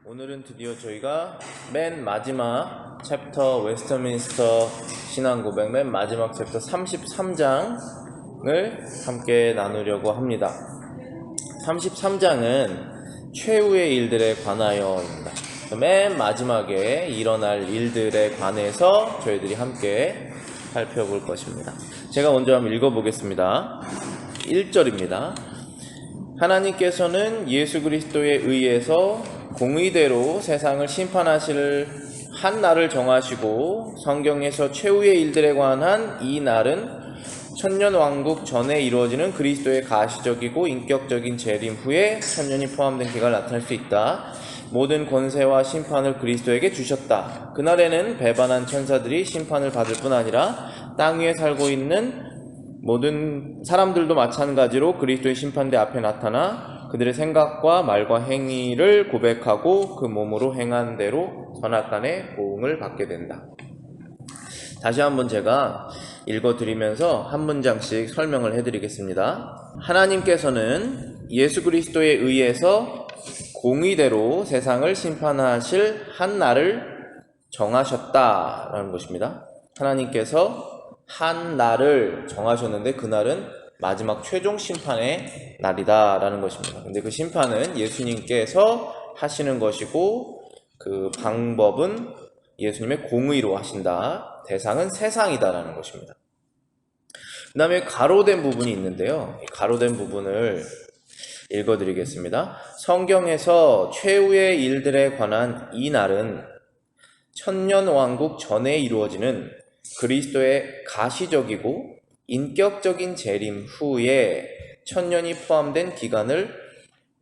오늘은 드디어 저희가 맨 마지막 챕터 웨스터민스터 신앙고백 맨 마지막 챕터 33장을 함께 나누려고 합니다. 33장은 최후의 일들에 관하여입니다. 맨 마지막에 일어날 일들에 관해서 저희들이 함께 살펴볼 것입니다. 제가 먼저 한번 읽어보겠습니다. 1절입니다. 하나님께서는 예수 그리스도에 의해서 공의대로 세상을 심판하실 한 날을 정하시고 성경에서 최후의 일들에 관한 이 날은 천년왕국 전에 이루어지는 그리스도의 가시적이고 인격적인 재림 후에 천년이 포함된 기간을 나타낼 수 있다. 모든 권세와 심판을 그리스도에게 주셨다. 그날에는 배반한 천사들이 심판을 받을 뿐 아니라 땅 위에 살고 있는 모든 사람들도 마찬가지로 그리스도의 심판대 앞에 나타나 그들의 생각과 말과 행위를 고백하고 그 몸으로 행한 대로 선악간의 보응을 받게 된다. 다시 한번 제가 읽어드리면서 한 문장씩 설명을 해드리겠습니다. 하나님께서는 예수 그리스도에 의해서 공의대로 세상을 심판하실 한 날을 정하셨다라는 것입니다. 하나님께서 한 날을 정하셨는데 그날은 마지막 최종 심판의 날이다라는 것입니다. 근데 그 심판은 예수님께서 하시는 것이고 그 방법은 예수님의 공의로 하신다. 대상은 세상이다라는 것입니다. 그 다음에 가로된 부분이 있는데요. 이 가로된 부분을 읽어드리겠습니다. 성경에서 최후의 일들에 관한 이 날은 천년왕국 전에 이루어지는 그리스도의 가시적이고 인격적인 재림 후에 천년이 포함된 기간을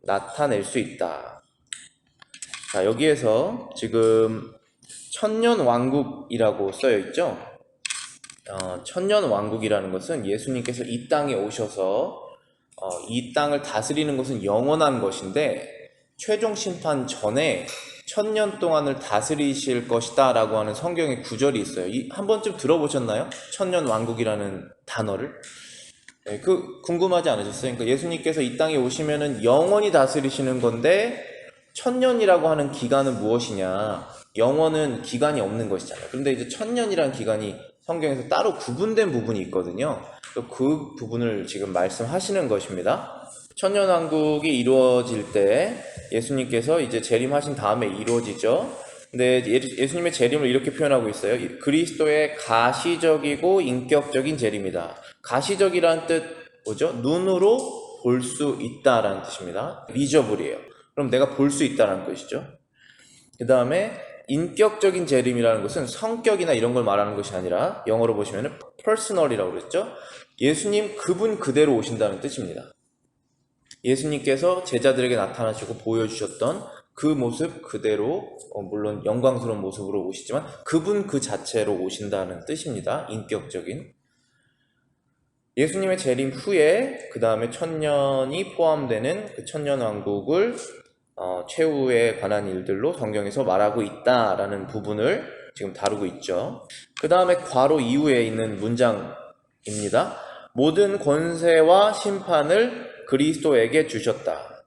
나타낼 수 있다. 자, 여기에서 지금 천년왕국이라고 써여 있죠. 천년왕국이라는 것은 예수님께서 이 땅에 오셔서 이 땅을 다스리는 것은 영원한 것인데 최종 심판 전에 천년 동안을 다스리실 것이다 라고 하는 성경의 구절이 있어요. 한 번쯤 들어보셨나요? 천년왕국이라는 단어를? 네, 궁금하지 않으셨어요? 그러니까 예수님께서 이 땅에 오시면은 영원히 다스리시는 건데 천년이라고 하는 기간은 무엇이냐? 영원은 기간이 없는 것이잖아요. 그런데 이제 천년이라는 기간이 성경에서 따로 구분된 부분이 있거든요. 그 부분을 지금 말씀하시는 것입니다. 천년왕국이 이루어질 때 예수님께서 이제 재림하신 다음에 이루어지죠. 근데 예수님의 재림을 이렇게 표현하고 있어요. 그리스도의 가시적이고 인격적인 재림이다. 가시적이라는 뜻 뭐죠? 눈으로 볼 수 있다라는 뜻입니다. 비저블이에요. 그럼 내가 볼 수 있다라는 뜻이죠. 그 다음에 인격적인 재림이라는 것은 성격이나 이런 걸 말하는 것이 아니라 영어로 보시면 personal이라고 그랬죠. 예수님 그분 그대로 오신다는 뜻입니다. 예수님께서 제자들에게 나타나시고 보여주셨던 그 모습 그대로 물론 영광스러운 모습으로 오시지만 그분 그 자체로 오신다는 뜻입니다. 인격적인. 예수님의 재림 후에 그 다음에 천년이 포함되는 그 천년왕국을 최후에 관한 일들로 성경에서 말하고 있다라는 부분을 지금 다루고 있죠. 그 다음에 괄호 이후에 있는 문장입니다. 모든 권세와 심판을 그리스도에게 주셨다.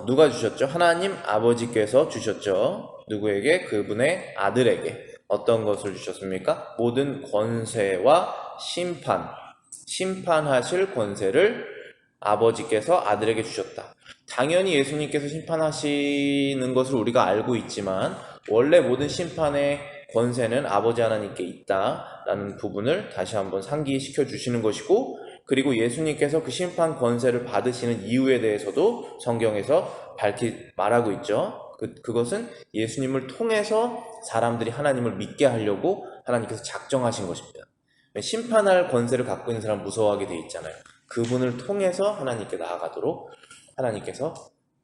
누가 주셨죠? 하나님 아버지께서 주셨죠. 누구에게? 그분의 아들에게. 어떤 것을 주셨습니까? 모든 권세와 심판하실 권세를 아버지께서 아들에게 주셨다. 당연히 예수님께서 심판하시는 것을 우리가 알고 있지만 원래 모든 심판의 권세는 아버지 하나님께 있다라는 부분을 다시 한번 상기시켜 주시는 것이고, 그리고 예수님께서 그 심판 권세를 받으시는 이유에 대해서도 성경에서 말하고 있죠. 그것은 예수님을 통해서 사람들이 하나님을 믿게 하려고 하나님께서 작정하신 것입니다. 심판할 권세를 갖고 있는 사람 무서워하게 돼 있잖아요. 그분을 통해서 하나님께 나아가도록 하나님께서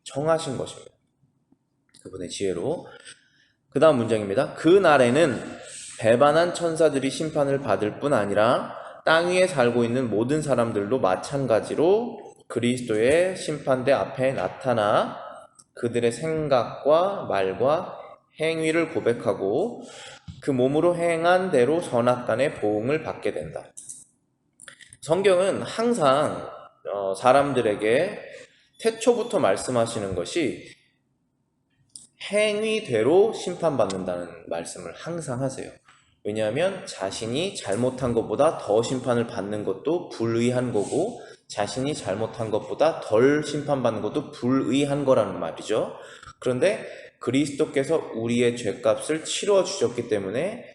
정하신 것입니다. 그분의 지혜로. 그 다음 문장입니다. 그 날에는 배반한 천사들이 심판을 받을 뿐 아니라 땅 위에 살고 있는 모든 사람들도 마찬가지로 그리스도의 심판대 앞에 나타나 그들의 생각과 말과 행위를 고백하고 그 몸으로 행한 대로 선악간의 보응을 받게 된다. 성경은 항상 사람들에게 태초부터 말씀하시는 것이 행위대로 심판받는다는 말씀을 항상 하세요. 왜냐하면 자신이 잘못한 것보다 더 심판을 받는 것도 불의한 거고, 자신이 잘못한 것보다 덜 심판받는 것도 불의한 거라는 말이죠. 그런데 그리스도께서 우리의 죄값을 치러 주셨기 때문에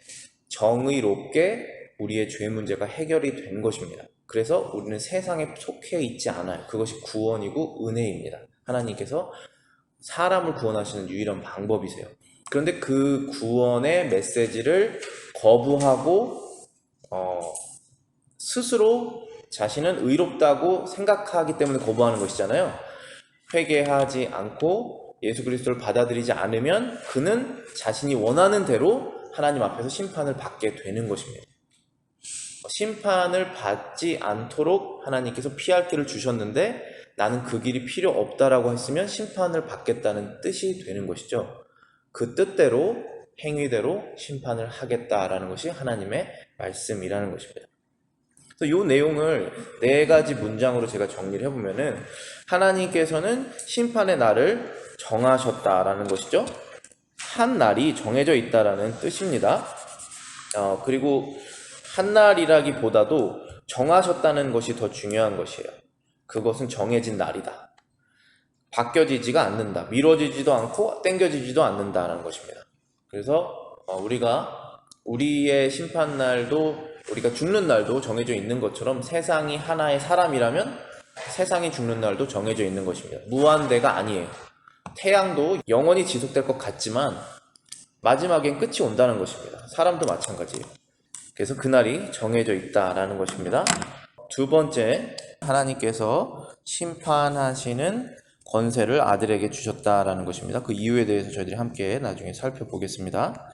정의롭게 우리의 죄 문제가 해결이 된 것입니다. 그래서 우리는 세상에 속해 있지 않아요. 그것이 구원이고 은혜입니다. 하나님께서 사람을 구원하시는 유일한 방법이세요. 그런데 그 구원의 메시지를 거부하고 스스로 자신은 의롭다고 생각하기 때문에 거부하는 것이잖아요. 회개하지 않고 예수 그리스도를 받아들이지 않으면 그는 자신이 원하는 대로 하나님 앞에서 심판을 받게 되는 것입니다. 심판을 받지 않도록 하나님께서 피할 길을 주셨는데 나는 그 길이 필요 없다라고 했으면 심판을 받겠다는 뜻이 되는 것이죠. 그 뜻대로 행위대로 심판을 하겠다라는 것이 하나님의 말씀이라는 것입니다. 그래서 이 내용을 4가지 문장으로 제가 정리를 해보면은, 하나님께서는 심판의 날을 정하셨다라는 것이죠. 한 날이 정해져 있다라는 뜻입니다. 그리고 한 날이라기보다도 정하셨다는 것이 더 중요한 것이에요. 그것은 정해진 날이다. 바뀌어지지가 않는다. 미뤄지지도 않고 땡겨지지도 않는다라는 것입니다. 그래서 우리가 우리의 심판날도, 우리가 죽는 날도 정해져 있는 것처럼 세상이 하나의 사람이라면 세상이 죽는 날도 정해져 있는 것입니다. 무한대가 아니에요. 태양도 영원히 지속될 것 같지만 마지막엔 끝이 온다는 것입니다. 사람도 마찬가지예요. 그래서 그날이 정해져 있다라는 것입니다. 2번째, 하나님께서 심판하시는 권세를 아들에게 주셨다라는 것입니다. 그 이유에 대해서 저희들이 함께 나중에 살펴보겠습니다.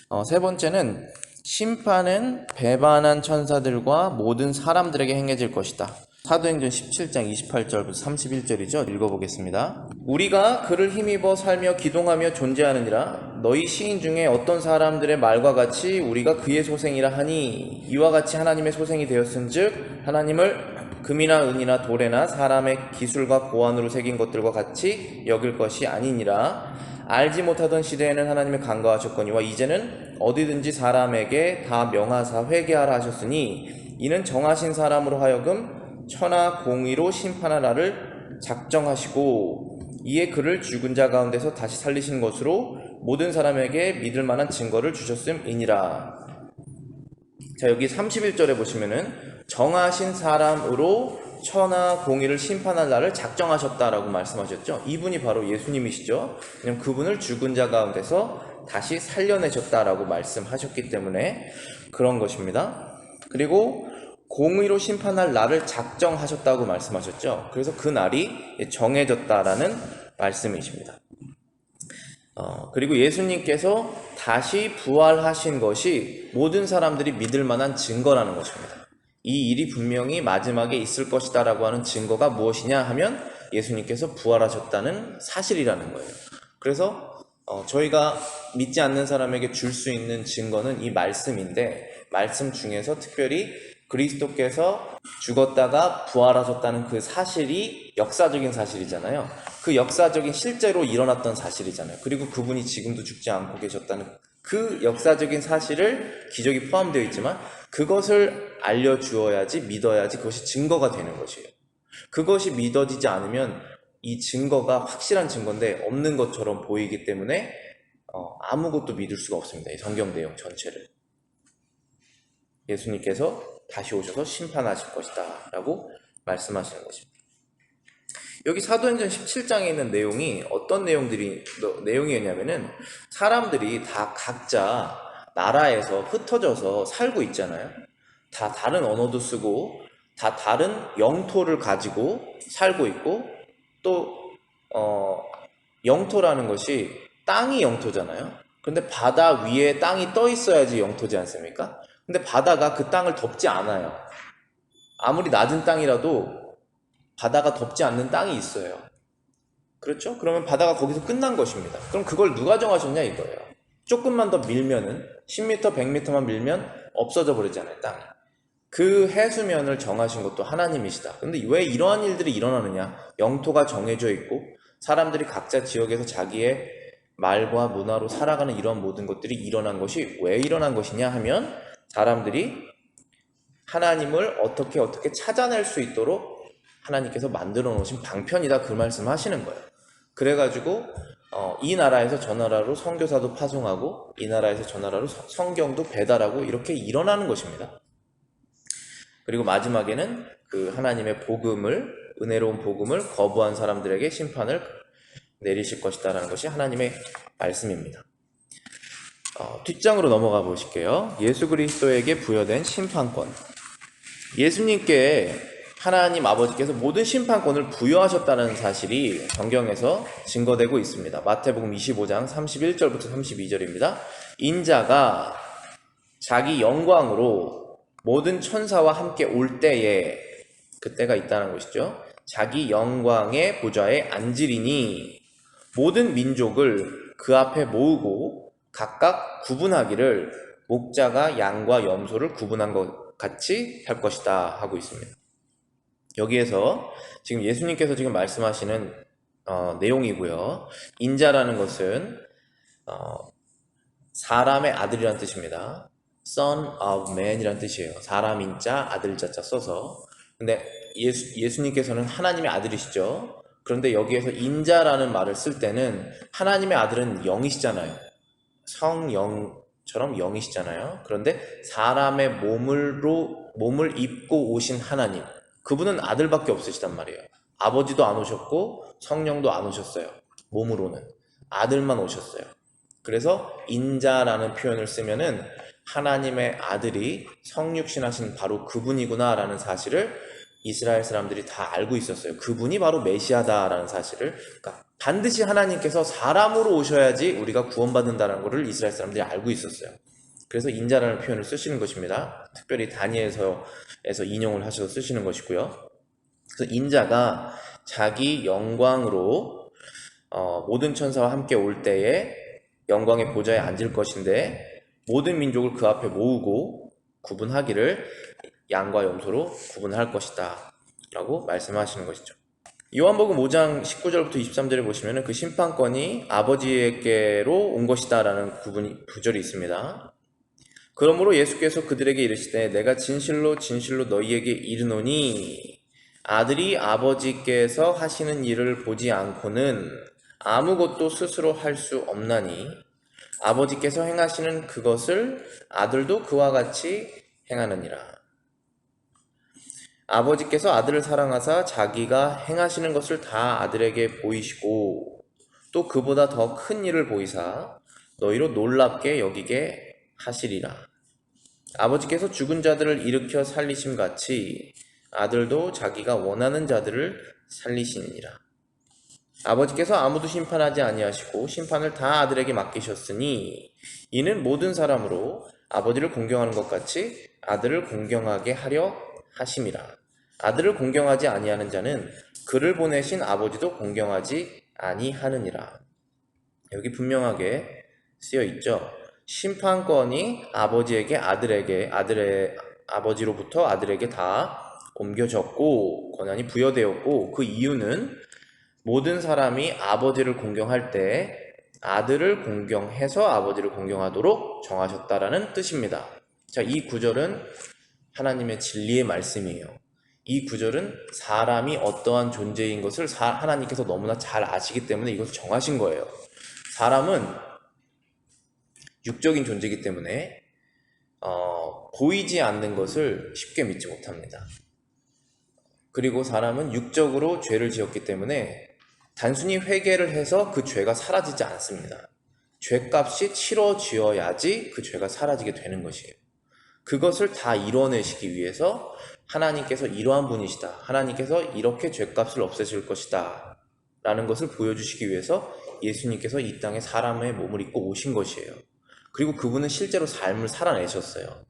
3번째는 심판은 배반한 천사들과 모든 사람들에게 행해질 것이다. 사도행전 17장 28절부터 31절이죠. 읽어보겠습니다. 우리가 그를 힘입어 살며 기동하며 존재하느니라. 너희 시인 중에 어떤 사람들의 말과 같이 우리가 그의 소생이라 하니, 이와 같이 하나님의 소생이 되었은즉 하나님을 금이나 은이나 돌에나 사람의 기술과 고안으로 새긴 것들과 같이 여길 것이 아니니라. 알지 못하던 시대에는 하나님의 간과하셨거니와 이제는 어디든지 사람에게 다 명하사 회개하라 하셨으니, 이는 정하신 사람으로 하여금 천하 공의로 심판할 날을 작정하시고 이에 그를 죽은 자 가운데서 다시 살리신 것으로 모든 사람에게 믿을 만한 증거를 주셨음이니라. 자, 여기 31절에 보시면은 정하신 사람으로 천하 공의를 심판할 날을 작정하셨다라고 말씀하셨죠. 이분이 바로 예수님이시죠. 왜냐면 그분을 죽은 자 가운데서 다시 살려내셨다라고 말씀하셨기 때문에 그런 것입니다. 그리고 공의로 심판할 날을 작정하셨다고 말씀하셨죠. 그래서 그 날이 정해졌다라는 말씀이십니다. 그리고 예수님께서 다시 부활하신 것이 모든 사람들이 믿을 만한 증거라는 것입니다. 이 일이 분명히 마지막에 있을 것이다 라고 하는 증거가 무엇이냐 하면 예수님께서 부활하셨다는 사실이라는 거예요. 그래서 저희가 믿지 않는 사람에게 줄 수 있는 증거는 이 말씀인데, 말씀 중에서 특별히 그리스도께서 죽었다가 부활하셨다는 그 사실이 역사적인 사실이잖아요. 그 역사적인 실제로 일어났던 사실이잖아요. 그리고 그분이 지금도 죽지 않고 계셨다는 그 역사적인 사실을, 기적이 포함되어 있지만 그것을 알려주어야지, 믿어야지 그것이 증거가 되는 것이에요. 그것이 믿어지지 않으면 이 증거가 확실한 증거인데 없는 것처럼 보이기 때문에 아무것도 믿을 수가 없습니다. 이 성경 내용 전체를. 예수님께서 다시 오셔서 심판하실 것이다 라고 말씀하시는 것입니다. 여기 사도행전 17장에 있는 내용이 어떤 내용이었냐면은, 사람들이 다 각자 나라에서 흩어져서 살고 있잖아요. 다 다른 언어도 쓰고 다 다른 영토를 가지고 살고 있고, 또 영토라는 것이 땅이 영토잖아요. 근데 바다 위에 땅이 떠 있어야지 영토지 않습니까? 근데 바다가 그 땅을 덮지 않아요. 아무리 낮은 땅이라도 바다가 덮지 않는 땅이 있어요. 그렇죠? 그러면 바다가 거기서 끝난 것입니다. 그럼 그걸 누가 정하셨냐 이거예요. 조금만 더 밀면은 10m, 100m만 밀면 없어져 버리잖아요, 땅이. 그 해수면을 정하신 것도 하나님이시다. 근데 왜 이러한 일들이 일어나느냐? 영토가 정해져 있고 사람들이 각자 지역에서 자기의 말과 문화로 살아가는 이런 모든 것들이 일어난 것이 왜 일어난 것이냐 하면 사람들이 하나님을 어떻게 찾아낼 수 있도록 하나님께서 만들어 놓으신 방편이다, 그 말씀 하시는 거예요. 그래가지고 이 나라에서 저 나라로 선교사도 파송하고 이 나라에서 저 나라로 성경도 배달하고 이렇게 일어나는 것입니다. 그리고 마지막에는 그 하나님의 복음을, 은혜로운 복음을 거부한 사람들에게 심판을 내리실 것이다라는 것이 하나님의 말씀입니다. 뒷장으로 넘어가 보실게요. 예수 그리스도에게 부여된 심판권. 예수님께 하나님 아버지께서 모든 심판권을 부여하셨다는 사실이 성경에서 증거되고 있습니다. 마태복음 25장 31절부터 32절입니다. 인자가 자기 영광으로 모든 천사와 함께 올 때에, 그때가 있다는 것이죠. 자기 영광의 보좌에 앉으리니 모든 민족을 그 앞에 모으고 각각 구분하기를 목자가 양과 염소를 구분한 것 같이 할 것이다 하고 있습니다. 여기에서 지금 예수님께서 지금 말씀하시는 내용이고요. 인자라는 것은 사람의 아들이라는 뜻입니다. Son of Man이라는 뜻이에요. 사람 인자, 아들 자자 써서. 근데 예수님께서는 하나님의 아들이시죠. 그런데 여기에서 인자라는 말을 쓸 때는 하나님의 아들은 영이시잖아요. 성령처럼 영이시잖아요. 그런데 사람의 몸을 입고 오신 하나님, 그분은 아들밖에 없으시단 말이에요. 아버지도 안 오셨고 성령도 안 오셨어요. 몸으로는 아들만 오셨어요. 그래서 인자라는 표현을 쓰면은 하나님의 아들이 성육신하신 바로 그분이구나 라는 사실을 이스라엘 사람들이 다 알고 있었어요. 그분이 바로 메시아다라는 사실을. 그러니까 반드시 하나님께서 사람으로 오셔야지 우리가 구원받는다는 것을 이스라엘 사람들이 알고 있었어요. 그래서 인자라는 표현을 쓰시는 것입니다. 특별히 다니엘서에서 인용을 하셔서 쓰시는 것이고요. 그래서 인자가 자기 영광으로 모든 천사와 함께 올 때에 영광의 보좌에 앉을 것인데 모든 민족을 그 앞에 모으고 구분하기를 양과 염소로 구분할 것이다 라고 말씀하시는 것이죠. 요한복음 5장 19절부터 23절에 보시면 그 심판권이 아버지에게로 온 것이다 라는 구절이 있습니다. 그러므로 예수께서 그들에게 이르시되 내가 진실로 너희에게 이르노니 아들이 아버지께서 하시는 일을 보지 않고는 아무것도 스스로 할 수 없나니 아버지께서 행하시는 그것을 아들도 그와 같이 행하느니라. 아버지께서 아들을 사랑하사 자기가 행하시는 것을 다 아들에게 보이시고 또 그보다 더 큰 일을 보이사 너희로 놀랍게 여기게 하시리라. 아버지께서 죽은 자들을 일으켜 살리심 같이 아들도 자기가 원하는 자들을 살리시니라. 아버지께서 아무도 심판하지 아니하시고 심판을 다 아들에게 맡기셨으니 이는 모든 사람으로 아버지를 공경하는 것 같이 아들을 공경하게 하려 하심이라. 아들을 공경하지 아니하는 자는 그를 보내신 아버지도 공경하지 아니하느니라. 여기 분명하게 쓰여 있죠. 심판권이 아버지에게 아들의 아버지로부터 아들에게 다 옮겨졌고 권한이 부여되었고, 그 이유는 모든 사람이 아버지를 공경할 때 아들을 공경해서 아버지를 공경하도록 정하셨다라는 뜻입니다. 자, 이 구절은 하나님의 진리의 말씀이에요. 이 구절은 사람이 어떠한 존재인 것을 하나님께서 너무나 잘 아시기 때문에 이것을 정하신 거예요. 사람은 육적인 존재이기 때문에 보이지 않는 것을 쉽게 믿지 못합니다. 그리고 사람은 육적으로 죄를 지었기 때문에 단순히 회개를 해서 그 죄가 사라지지 않습니다. 죄값이 치러지어야지 그 죄가 사라지게 되는 것이에요. 그것을 다 이뤄내시기 위해서 하나님께서 이러한 분이시다, 하나님께서 이렇게 죄값을 없애실 것이다 라는 것을 보여주시기 위해서 예수님께서 이 땅에 사람의 몸을 입고 오신 것이에요. 그리고 그분은 실제로 삶을 살아내셨어요.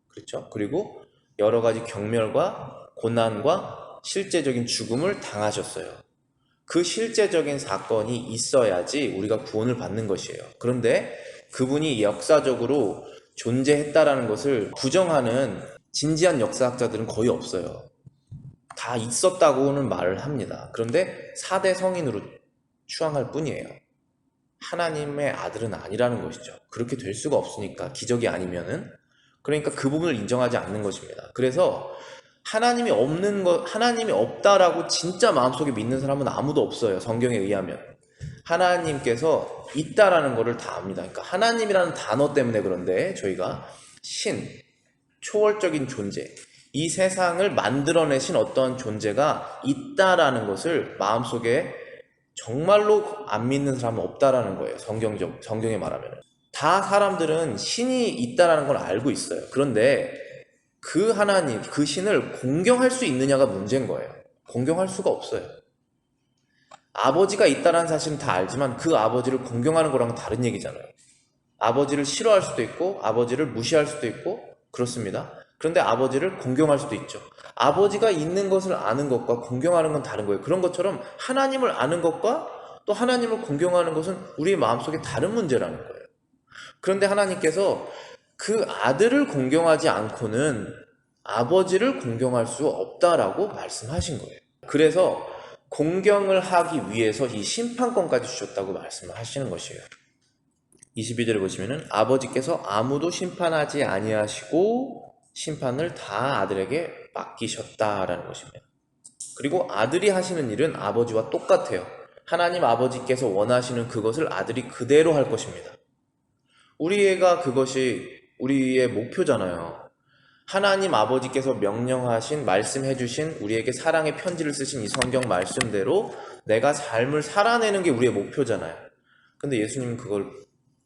그렇죠? 그리고 여러 가지 경멸과 고난과 실제적인 죽음을 당하셨어요. 그 실제적인 사건이 있어야지 우리가 구원을 받는 것이에요. 그런데 그분이 역사적으로 존재했다라는 것을 부정하는 진지한 역사학자들은 거의 없어요. 다 있었다고는 말을 합니다. 그런데 4대 성인으로 추앙할 뿐이에요. 하나님의 아들은 아니라는 것이죠. 그렇게 될 수가 없으니까, 기적이 아니면은. 그러니까 그 부분을 인정하지 않는 것입니다. 그래서 하나님이 없다라고 진짜 마음속에 믿는 사람은 아무도 없어요. 성경에 의하면. 하나님께서 있다라는 것을 다 압니다. 그러니까 하나님이라는 단어 때문에 그런데 저희가 신, 초월적인 존재, 이 세상을 만들어내신 어떤 존재가 있다라는 것을 마음속에 정말로 안 믿는 사람은 없다라는 거예요. 성경에 말하면. 다 사람들은 신이 있다라는 걸 알고 있어요. 그런데 그 하나님, 그 신을 공경할 수 있느냐가 문제인 거예요. 공경할 수가 없어요. 아버지가 있다는 사실은 다 알지만 그 아버지를 공경하는 거랑은 다른 얘기잖아요. 아버지를 싫어할 수도 있고 아버지를 무시할 수도 있고 그렇습니다. 그런데 아버지를 공경할 수도 있죠. 아버지가 있는 것을 아는 것과 공경하는 건 다른 거예요. 그런 것처럼 하나님을 아는 것과 또 하나님을 공경하는 것은 우리의 마음속에 다른 문제라는 거예요. 그런데 하나님께서 그 아들을 공경하지 않고는 아버지를 공경할 수 없다라고 말씀하신 거예요. 그래서 공경을 하기 위해서 이 심판권까지 주셨다고 말씀을 하시는 것이에요. 22절에 보시면은 아버지께서 아무도 심판하지 아니하시고 심판을 다 아들에게 맡기셨다라는 것입니다. 그리고 아들이 하시는 일은 아버지와 똑같아요. 하나님 아버지께서 원하시는 그것을 아들이 그대로 할 것입니다. 우리가 그것이 우리의 목표잖아요. 하나님 아버지께서 명령하신, 말씀해 주신, 우리에게 사랑의 편지를 쓰신 이 성경 말씀대로 내가 삶을 살아내는 게 우리의 목표잖아요. 근데 예수님은 그걸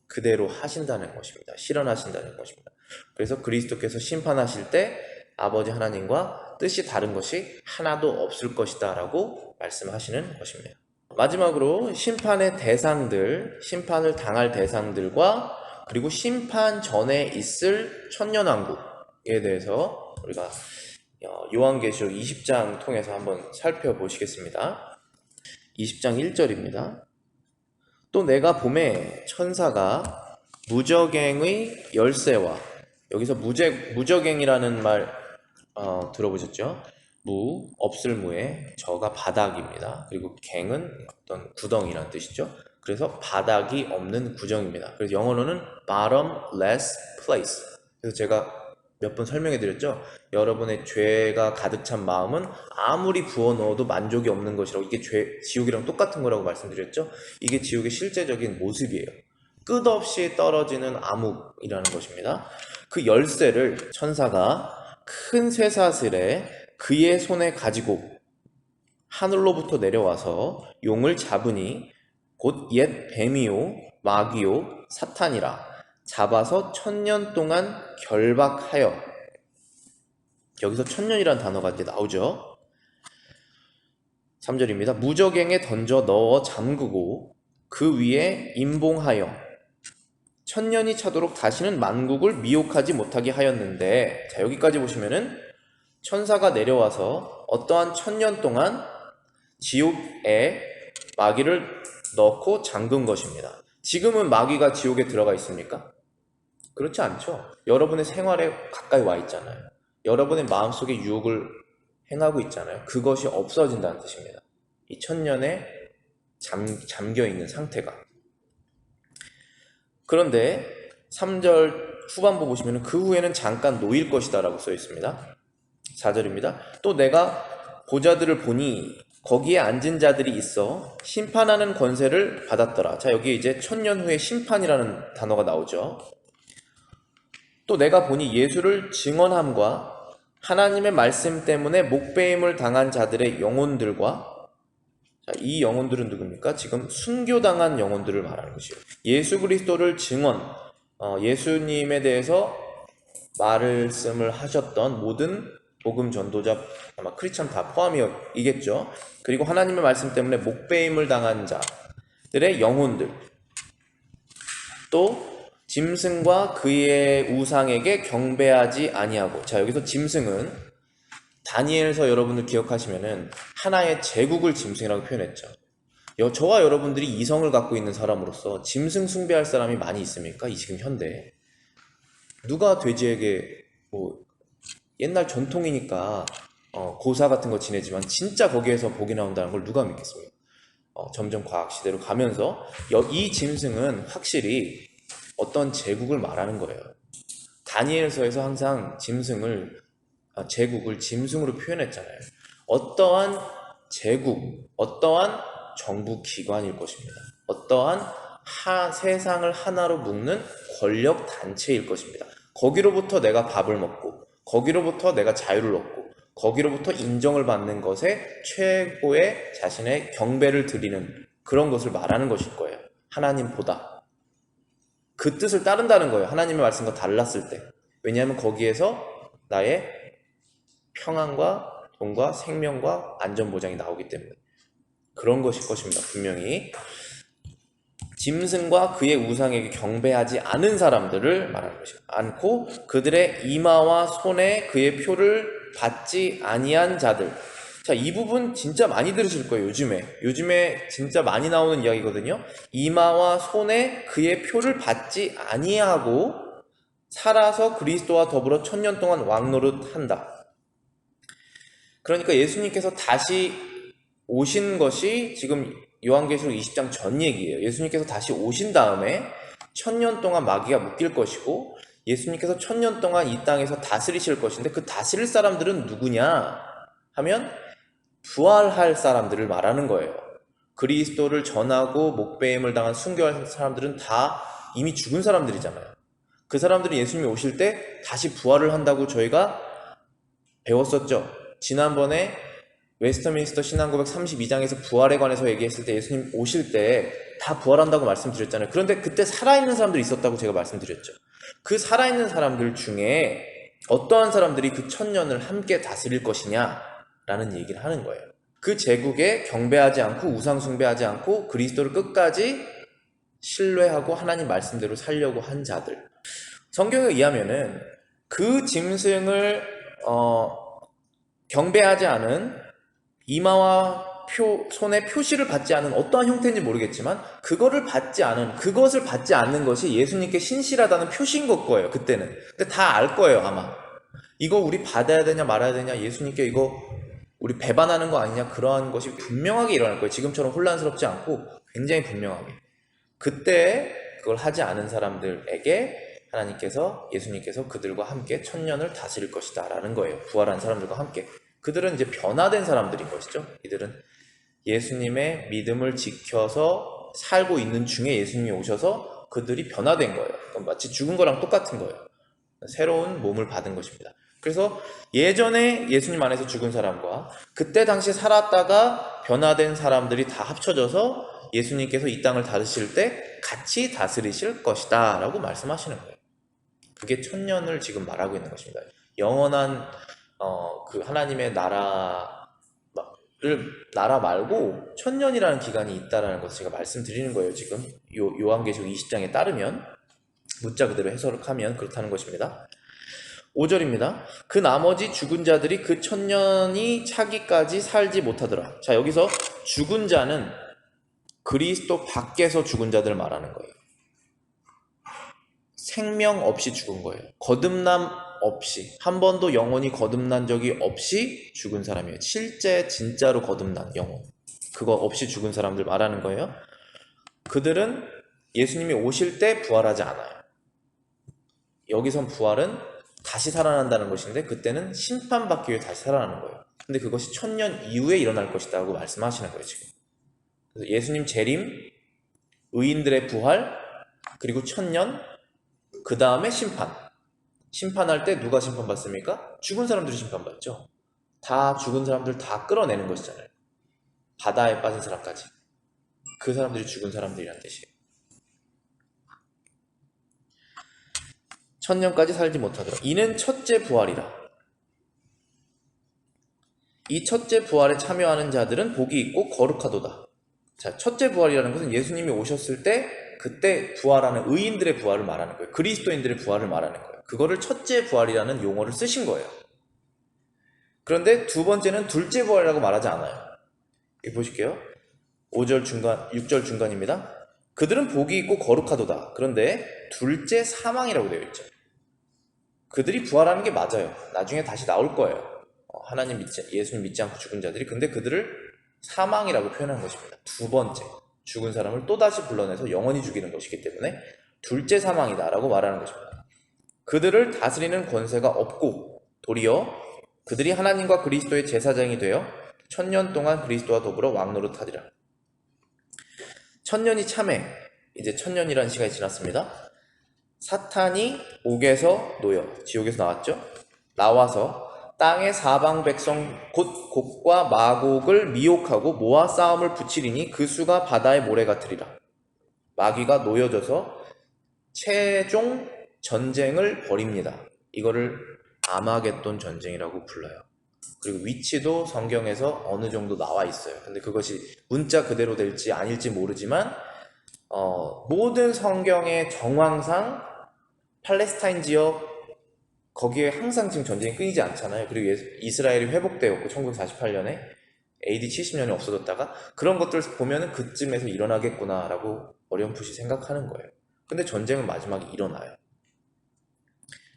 그대로 하신다는 것입니다. 실현하신다는 것입니다. 그래서 그리스도께서 심판하실 때 아버지 하나님과 뜻이 다른 것이 하나도 없을 것이다 라고 말씀하시는 것입니다. 마지막으로 심판의 대상들, 심판을 당할 대상들과 그리고 심판 전에 있을 천년왕국에 대해서 우리가 요한계시록 20장 통해서 한번 살펴보시겠습니다. 20장 1절입니다. 또 내가 봄에 천사가 무저갱의 열쇠와, 여기서 무저갱이라는 말 들어보셨죠? 없을 무에 저가 바닥입니다. 그리고 갱은 어떤 구덩이라는 뜻이죠. 그래서 바닥이 없는 구정입니다. 그래서 영어로는 bottomless place. 그래서 제가 몇 번 설명해 드렸죠. 여러분의 죄가 가득 찬 마음은 아무리 부어 넣어도 만족이 없는 것이라고, 이게 지옥이랑 똑같은 거라고 말씀드렸죠. 이게 지옥의 실제적인 모습이에요. 끝없이 떨어지는 암흑이라는 것입니다. 그 열쇠를 천사가 큰 쇠사슬에 그의 손에 가지고 하늘로부터 내려와서 용을 잡으니 곧 옛 뱀이요 마귀요 사탄이라 잡아서 1000년 동안 결박하여, 여기서 1000년이라는 단어가 이제 나오죠. 3절입니다. 무저갱에 던져 넣어 잠그고 그 위에 임봉하여 1000년이 차도록 다시는 만국을 미혹하지 못하게 하였는데, 자, 여기까지 보시면은 천사가 내려와서 어떠한 1000년 동안 지옥에 마귀를 넣고 잠근 것입니다. 지금은 마귀가 지옥에 들어가 있습니까? 그렇지 않죠. 여러분의 생활에 가까이 와 있잖아요. 여러분의 마음속에 유혹을 행하고 있잖아요. 그것이 없어진다는 뜻입니다. 이 1000년에 잠겨 있는 상태가. 그런데 3절 후반부 보시면 그 후에는 잠깐 놓일 것이다 라고 써 있습니다. 4절입니다. 또 내가 보좌들을 보니 거기에 앉은 자들이 있어 심판하는 권세를 받았더라. 자, 여기 이제 1000년 후에 심판이라는 단어가 나오죠. 또 내가 보니 예수를 증언함과 하나님의 말씀 때문에 목배임을 당한 자들의 영혼들과, 자, 이 영혼들은 누굽니까? 지금 순교당한 영혼들을 말하는 것이에요. 예수 그리스도를 예수님에 대해서 말씀을 하셨던 모든 복음 전도자, 아마 크리스천 다 포함이겠죠. 그리고 하나님의 말씀 때문에 목배임을 당한 자들의 영혼들, 또 짐승과 그의 우상에게 경배하지 아니하고, 자, 여기서 짐승은 다니엘서 여러분들 기억하시면은 하나의 제국을 짐승이라고 표현했죠. 저와 여러분들이 이성을 갖고 있는 사람으로서 짐승 숭배할 사람이 많이 있습니까? 이 지금 현대에. 누가 돼지에게 옛날 전통이니까 고사 같은 거 지내지만 진짜 거기에서 복이 나온다는 걸 누가 믿겠습니까? 점점 과학 시대로 가면서 이 짐승은 확실히 어떤 제국을 말하는 거예요. 다니엘서에서 항상 제국을 짐승으로 표현했잖아요. 어떠한 제국, 어떠한 정부 기관일 것입니다. 어떠한 세상을 하나로 묶는 권력 단체일 것입니다. 거기로부터 내가 밥을 먹고, 거기로부터 내가 자유를 얻고, 거기로부터 인정을 받는 것에 최고의 자신의 경배를 드리는 그런 것을 말하는 것일 거예요. 하나님보다. 그 뜻을 따른다는 거예요. 하나님의 말씀과 달랐을 때. 왜냐하면 거기에서 나의 평안과 돈과 생명과 안전보장이 나오기 때문에. 그런 것일 것입니다. 분명히. 짐승과 그의 우상에게 경배하지 않은 사람들을 말하는 것이고, 않고 그들의 이마와 손에 그의 표를 받지 아니한 자들. 자, 이 부분 진짜 많이 들으실 거예요. 요즘에 진짜 많이 나오는 이야기거든요. 이마와 손에 그의 표를 받지 아니하고 살아서 그리스도와 더불어 1000년 동안 왕노릇한다. 그러니까 예수님께서 다시 오신 것이 지금 요한계시록 20장 전 얘기예요. 예수님께서 다시 오신 다음에 1000년 동안 마귀가 묶일 것이고, 예수님께서 1000년 동안 이 땅에서 다스리실 것인데, 그 다스릴 사람들은 누구냐 하면 부활할 사람들을 말하는 거예요. 그리스도를 전하고 목배임을 당한 순교할 사람들은 다 이미 죽은 사람들이잖아요. 그 사람들이 예수님이 오실 때 다시 부활을 한다고 저희가 배웠었죠. 지난번에 웨스터민스터 신앙고백 32장에서 부활에 관해서 얘기했을 때 예수님 오실 때 다 부활한다고 말씀드렸잖아요. 그런데 그때 살아있는 사람들이 있었다고 제가 말씀드렸죠. 그 살아있는 사람들 중에 어떠한 사람들이 그 1000년을 함께 다스릴 것이냐 라는 얘기를 하는 거예요. 그 제국에 경배하지 않고 우상 숭배하지 않고 그리스도를 끝까지 신뢰하고 하나님 말씀대로 살려고 한 자들. 성경에 의하면은 그 짐승을 경배하지 않은, 이마와 손에 표시를 받지 않은 어떠한 형태인지 모르겠지만 그것을 받지 않는 것이 예수님께 신실하다는 표시인 것 거예요. 그때는. 근데 다 알 거예요, 아마. 이거 우리 받아야 되냐 말아야 되냐, 예수님께 이거 우리 배반하는 거 아니냐, 그러한 것이 분명하게 일어날 거예요. 지금처럼 혼란스럽지 않고 굉장히 분명하게. 그때 그걸 하지 않은 사람들에게 예수님께서 그들과 함께 1000년을 다스릴 것이다 라는 거예요. 부활한 사람들과 함께. 그들은 이제 변화된 사람들인 것이죠. 이들은 예수님의 믿음을 지켜서 살고 있는 중에 예수님이 오셔서 그들이 변화된 거예요. 마치 죽은 거랑 똑같은 거예요. 새로운 몸을 받은 것입니다. 그래서 예전에 예수님 안에서 죽은 사람과 그때 당시 살았다가 변화된 사람들이 다 합쳐져서 예수님께서 이 땅을 다스리실 때 같이 다스리실 것이다 라고 말씀하시는 거예요. 그게 1000년을 지금 말하고 있는 것입니다. 영원한 그 하나님의 나라 말고 1000년이라는 기간이 있다라는 것을 제가 말씀드리는 거예요. 지금 요한계시록 20장에 따르면, 문자 그대로 해석하면 그렇다는 것입니다. 5절입니다. 그 나머지 죽은 자들이 그 1000년이 차기까지 살지 못하더라. 자, 여기서 죽은 자는 그리스도 밖에서 죽은 자들을 말하는 거예요. 생명 없이 죽은 거예요. 거듭남 없이, 한 번도 영혼이 거듭난 적이 없이 죽은 사람이에요. 실제 진짜로 거듭난 영혼, 그거 없이 죽은 사람들 말하는 거예요. 그들은 예수님이 오실 때 부활하지 않아요. 여기선 부활은 다시 살아난다는 것인데, 그때는 심판받기 위해 다시 살아나는 거예요. 근데 그것이 1000년 이후에 일어날 것이다 라고 말씀하시는 거예요. 지금 그래서 예수님 재림, 의인들의 부활, 그리고 1000년, 그 다음에 심판할 때 누가 심판받습니까? 죽은 사람들이 심판받죠. 다 죽은 사람들 다 끌어내는 것이잖아요. 바다에 빠진 사람까지. 그 사람들이 죽은 사람들이란 뜻이에요. 1000년까지 살지 못하더라. 이는 첫째 부활이라. 이 첫째 부활에 참여하는 자들은 복이 있고 거룩하도다. 자, 첫째 부활이라는 것은 예수님이 오셨을 때 그때 부활하는 의인들의 부활을 말하는 거예요. 그리스도인들의 부활을 말하는 거예요. 그거를 첫째 부활이라는 용어를 쓰신 거예요. 그런데 두 번째는 둘째 부활이라고 말하지 않아요. 여기 보실게요. 6절 중간입니다. 그들은 복이 있고 거룩하도다. 그런데 둘째 사망이라고 되어 있죠. 그들이 부활하는 게 맞아요. 나중에 다시 나올 거예요. 예수님 믿지 않고 죽은 자들이. 근데 그들을 사망이라고 표현한 것입니다. 두 번째, 죽은 사람을 또다시 불러내서 영원히 죽이는 것이기 때문에 둘째 사망이다라고 말하는 것입니다. 그들을 다스리는 권세가 없고 도리어 그들이 하나님과 그리스도의 제사장이 되어 천년 동안 그리스도와 더불어 왕노릇하리라. 천년이 참에 이제 천년이라는 시간이 지났습니다. 사탄이 옥에서 놓여 지옥에서 나와서 땅의 사방 백성 곧 곡과 마곡을 미혹하고 모아 싸움을 붙이리니 그 수가 바다의 모래 같으리라. 마귀가 놓여져서 최종 전쟁을 벌입니다. 이거를 아마겟돈 전쟁이라고 불러요. 그리고 위치도 성경에서 어느 정도 나와 있어요. 근데 그것이 문자 그대로 될지 아닐지 모르지만 모든 성경의 정황상 팔레스타인 지역 거기에 항상 지금 전쟁이 끊이지 않잖아요. 그리고 이스라엘이 회복되었고 1948년에 AD 70년에 없어졌다가 그런 것들을 보면은 그쯤에서 일어나겠구나 라고 어렴풋이 생각하는 거예요. 근데 전쟁은 마지막에 일어나요.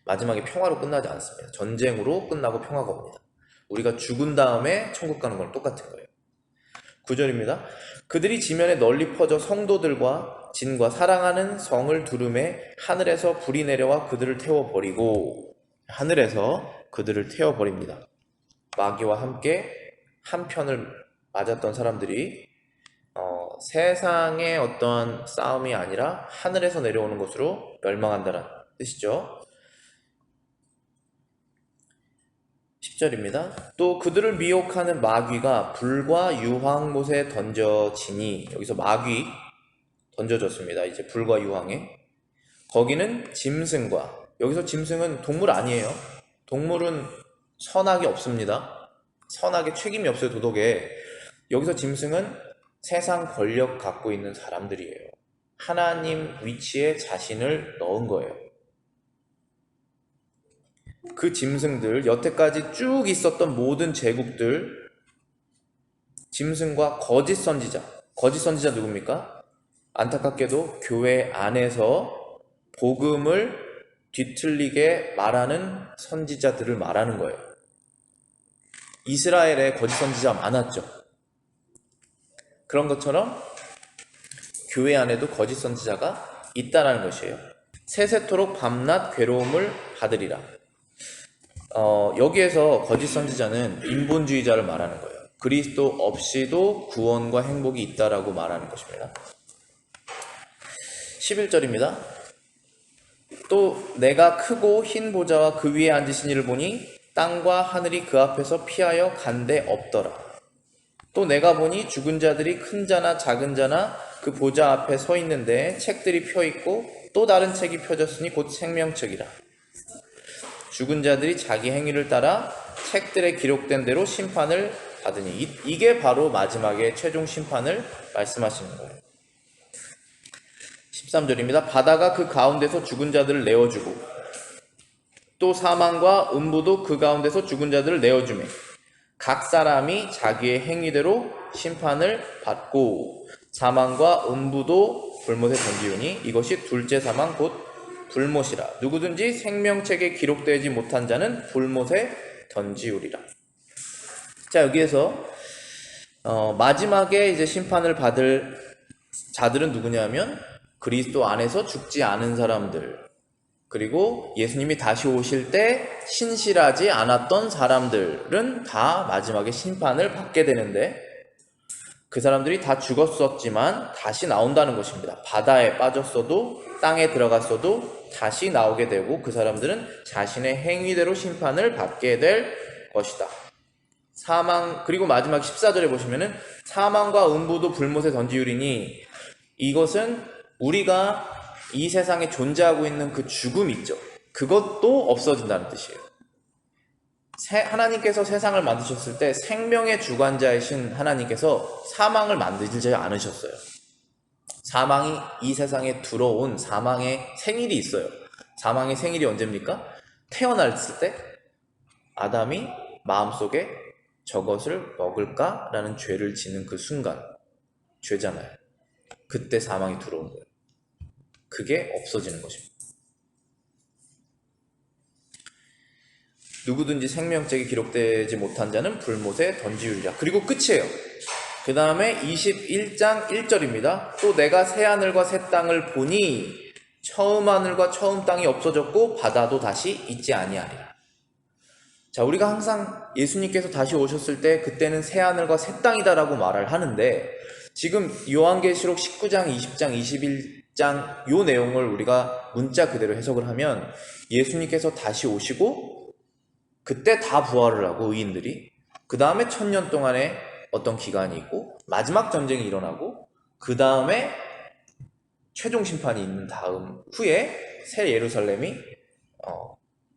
마지막에 평화로 끝나지 않습니다. 전쟁으로 끝나고 평화가 옵니다. 우리가 죽은 다음에 천국 가는 건 똑같은 거예요. 9절입니다. 그들이 지면에 널리 퍼져 성도들과 진과 사랑하는 성을 두름에 하늘에서 불이 내려와 그들을 태워버리고 하늘에서 그들을 태워버립니다. 마귀와 함께 한 편을 맞았던 사람들이 세상의 어떤 싸움이 아니라 하늘에서 내려오는 것으로 멸망한다는 뜻이죠. 10절입니다. 또 그들을 미혹하는 마귀가 불과 유황못에 던져지니 여기서 마귀 던져졌습니다. 이제 불과 유황에 거기는 짐승과 여기서 짐승은 동물 아니에요. 동물은 선악이 없습니다. 선악에 책임이 없어요. 도덕에. 여기서 짐승은 세상 권력 갖고 있는 사람들이에요. 하나님 위치에 자신을 넣은 거예요. 그 짐승들, 여태까지 쭉 있었던 모든 제국들, 짐승과 거짓 선지자 누굽니까? 안타깝게도 교회 안에서 복음을 뒤틀리게 말하는 선지자들을 말하는 거예요. 이스라엘에 거짓 선지자가 많았죠. 그런 것처럼 교회 안에도 거짓 선지자가 있다는 것이에요. 세세토록 밤낮 괴로움을 받으리라. 여기에서 거짓 선지자는 인본주의자를 말하는 거예요. 그리스도 없이도 구원과 행복이 있다라고 말하는 것입니다. 11절입니다. 또 내가 크고 흰 보좌와 그 위에 앉으신 이를 보니 땅과 하늘이 그 앞에서 피하여 간데 없더라. 또 내가 보니 죽은 자들이 큰 자나 작은 자나 그 보좌 앞에 서 있는데 책들이 펴 있고 또 다른 책이 펴졌으니 곧 생명책이라. 죽은 자들이 자기 행위를 따라 책들에 기록된 대로 심판을 받으니 이게 바로 마지막에 최종 심판을 말씀하시는 거예요. 13절입니다. 바다가 그 가운데서 죽은 자들을 내어주고 또 사망과 음부도 그 가운데서 죽은 자들을 내어주매 각 사람이 자기의 행위대로 심판을 받고 사망과 음부도 불못에 던지우니 이것이 둘째 사망 곧 불못이라. 누구든지 생명책에 기록되지 못한 자는 불못에 던지우리라. 자, 여기에서 마지막에 이제 심판을 받을 자들은 누구냐면 그리스도 안에서 죽지 않은 사람들, 그리고 예수님이 다시 오실 때 신실하지 않았던 사람들은 다 마지막에 심판을 받게 되는데 그 사람들이 다 죽었었지만 다시 나온다는 것입니다. 바다에 빠졌어도 땅에 들어갔어도 다시 나오게 되고 그 사람들은 자신의 행위대로 심판을 받게 될 것이다. 그리고 마지막 14절에 보시면은 사망과 음부도 불못에 던지우리니 이것은 우리가 이 세상에 존재하고 있는 그 죽음 있죠. 그것도 없어진다는 뜻이에요. 하나님께서 세상을 만드셨을 때 생명의 주관자이신 하나님께서 사망을 만들지 않으셨어요. 사망이 이 세상에 들어온 사망의 생일이 있어요. 사망의 생일이 언제입니까? 태어났을 때 아담이 마음속에 저것을 먹을까라는 죄를 짓는 그 순간, 죄잖아요. 그때 사망이 들어온 거예요. 그게 없어지는 것입니다. 누구든지 생명책에 기록되지 못한 자는 불못에 던지우리라. 그리고 끝이에요. 그 다음에 21장 1절입니다. 또 내가 새 하늘과 새 땅을 보니 처음 하늘과 처음 땅이 없어졌고 바다도 다시 있지 아니하리라. 자, 우리가 항상 예수님께서 다시 오셨을 때 그때는 새 하늘과 새 땅이다라고 말을 하는데, 지금 요한계시록 19장, 20장, 21장 요 내용을 우리가 문자 그대로 해석을 하면 예수님께서 다시 오시고 그때 다 부활을 하고 의인들이, 그 다음에 1000년 동안의 어떤 기간이 있고 마지막 전쟁이 일어나고 그 다음에 최종 심판이 있는 다음 후에 새 예루살렘이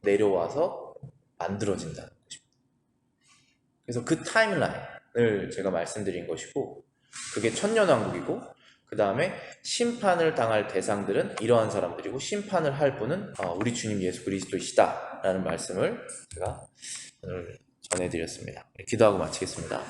내려와서 만들어진다는 것입니다. 그래서 그 타임라인을 제가 말씀드린 것이고, 그게 천년왕국이고 그 다음에 심판을 당할 대상들은 이러한 사람들이고 심판을 할 분은 우리 주님 예수 그리스도이시다 라는 말씀을 제가 오늘 전해드렸습니다. 기도하고 마치겠습니다.